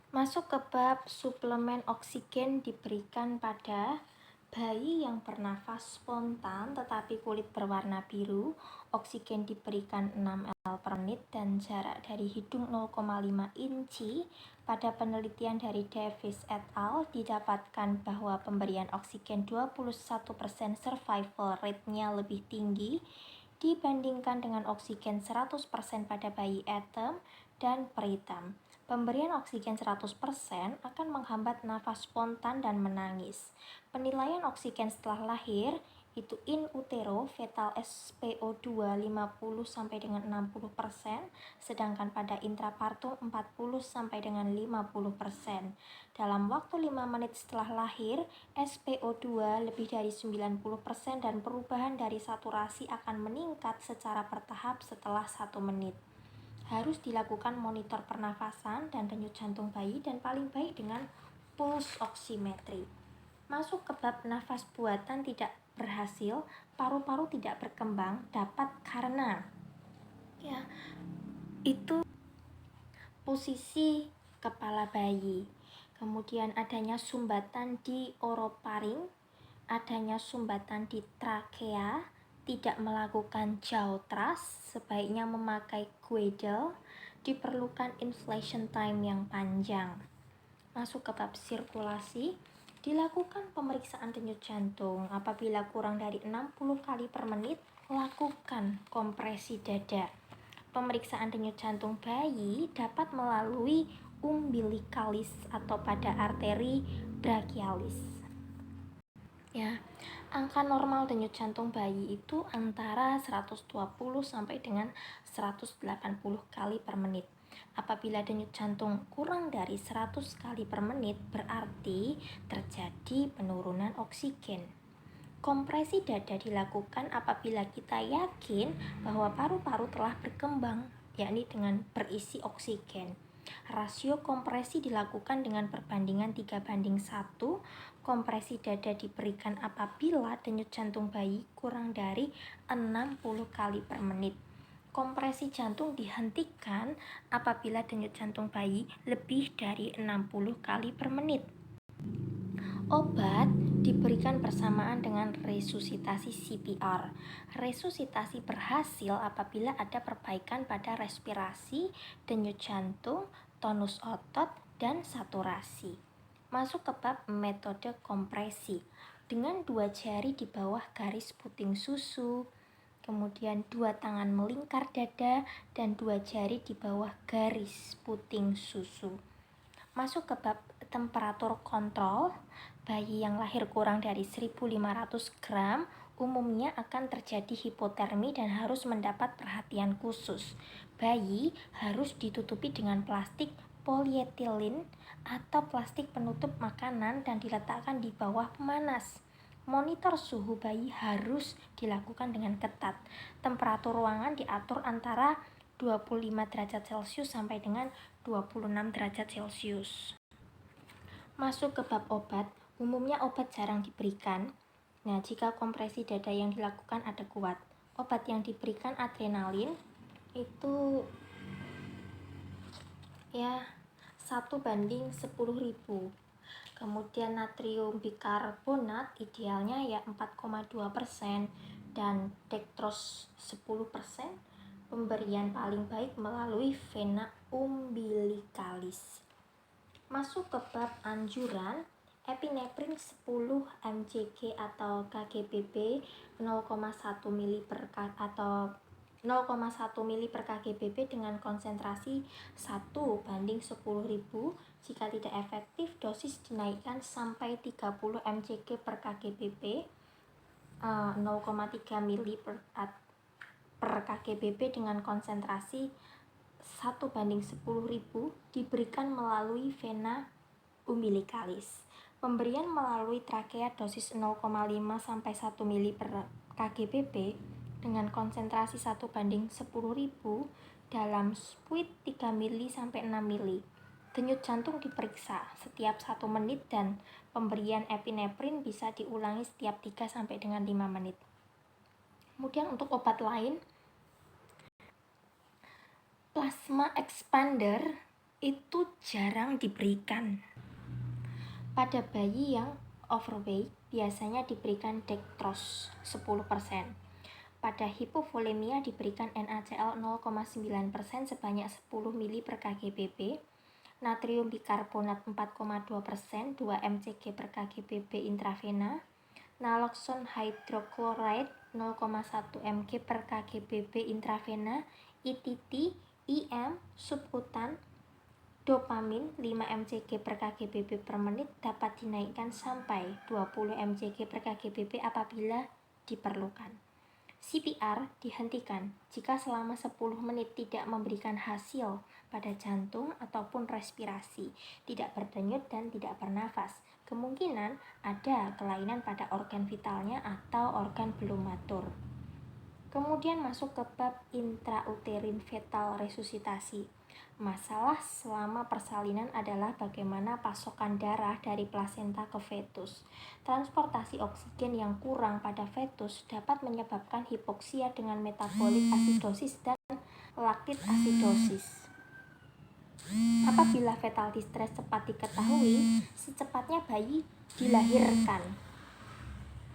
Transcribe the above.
Masuk ke bab suplemen oksigen diberikan pada bayi yang bernafas spontan tetapi kulit berwarna biru. Oksigen diberikan 6 ml per menit dan jarak dari hidung 0,5 inci. Pada penelitian dari Davis et al. Didapatkan bahwa pemberian oksigen 21% survival rate-nya lebih tinggi dibandingkan dengan oksigen 100% pada bayi etem dan preterm. Pemberian oksigen 100% akan menghambat nafas spontan dan menangis. Penilaian oksigen setelah lahir itu in utero fetal SpO2 50 dengan 60%, sedangkan pada intrapartum 40 dengan 50%. Dalam waktu 5 menit setelah lahir, SpO2 lebih dari 90% dan perubahan dari saturasi akan meningkat secara bertahap setelah 1 menit. Harus dilakukan monitor pernafasan dan denyut jantung bayi dan paling baik dengan pulse oximetry. Masuk ke bab nafas buatan tidak berhasil, paru-paru tidak berkembang dapat karena itu posisi kepala bayi, kemudian adanya sumbatan di orofaring, adanya sumbatan di trakea, tidak melakukan jaw thrust, sebaiknya memakai Guidel, diperlukan inflation time yang panjang. Masuk ke bab sirkulasi, dilakukan pemeriksaan denyut jantung. Apabila kurang dari 60 kali per menit, lakukan kompresi dada. Pemeriksaan denyut jantung bayi dapat melalui umbilikalis atau pada arteri brachialis. Angka normal denyut jantung bayi itu antara 120 sampai dengan 180 kali per menit. Apabila denyut jantung kurang dari 100 kali per menit, berarti terjadi penurunan oksigen. Kompresi dada dilakukan apabila kita yakin bahwa paru-paru telah berkembang, yakni dengan berisi oksigen. Rasio kompresi dilakukan dengan perbandingan 3:1. Kompresi dada diberikan apabila denyut jantung bayi kurang dari 60 kali per menit. Kompresi jantung dihentikan apabila denyut jantung bayi lebih dari 60 kali per menit. Obat diberikan bersamaan dengan resusitasi CPR. Resusitasi berhasil apabila ada perbaikan pada respirasi, denyut jantung, tonus otot, dan saturasi. Masuk ke bab metode kompresi. Dengan 2 jari di bawah garis puting susu, kemudian 2 tangan melingkar dada, dan 2 jari di bawah garis puting susu. Masuk ke bab temperatur kontrol. Bayi yang lahir kurang dari 1.500 gram umumnya akan terjadi hipotermi dan harus mendapat perhatian khusus. Bayi harus ditutupi dengan plastik polietilin atau plastik penutup makanan dan diletakkan di bawah pemanas. Monitor suhu bayi harus dilakukan dengan ketat. Temperatur ruangan diatur antara 25 derajat Celcius sampai dengan 26 derajat Celcius. Masuk ke bab obat, umumnya obat jarang diberikan. Jika kompresi dada yang dilakukan ada kuat, obat yang diberikan adrenalin itu 1:10.000. Kemudian natrium bikarbonat idealnya 4,2% dan dextrose 10%. Pemberian paling baik melalui vena umbilikalis. Masuk ke bab anjuran, epinefrin 10 mcg atau kgbp 0,1 ml per kgbp dengan konsentrasi 1:10.000. Jika tidak efektif, dosis dinaikkan sampai 30 mcg per kgbp 0,3 ml per kgbp dengan konsentrasi 1:10.000 diberikan melalui vena umbilikalis. Pemberian melalui trakea dosis 0,5 sampai 1 ml per kgbp dengan konsentrasi 1:10.000 dalam spuit 3 ml sampai 6 ml. Denyut jantung diperiksa setiap 1 menit dan pemberian epinefrin bisa diulangi setiap 3 sampai dengan 5 menit. Kemudian untuk obat lain, plasma expander itu jarang diberikan. Pada bayi yang overweight biasanya diberikan dextrose 10%. Pada hipovolemia diberikan NaCl 0,9% sebanyak 10 ml per kg/bb, natrium bikarbonat 4,2% 2 mcg per kg/bb intravena, naloxone hydrochloride 0,1 mg per kg/bb intravena, ITT, IM, subkutan, dopamin 5 mcg per kg/bb per menit dapat dinaikkan sampai 20 mcg per kg/bb apabila diperlukan. CPR dihentikan jika selama 10 menit tidak memberikan hasil pada jantung ataupun respirasi, tidak berdenyut dan tidak bernafas. Kemungkinan ada kelainan pada organ vitalnya atau organ belum matur. Kemudian masuk ke bab intrauterin fetal resusitasi. Masalah selama persalinan adalah bagaimana pasokan darah dari plasenta ke fetus. Transportasi oksigen yang kurang pada fetus dapat menyebabkan hipoksia dengan metabolik asidosis dan laktit asidosis. Apabila fetal distress cepat diketahui, secepatnya bayi dilahirkan.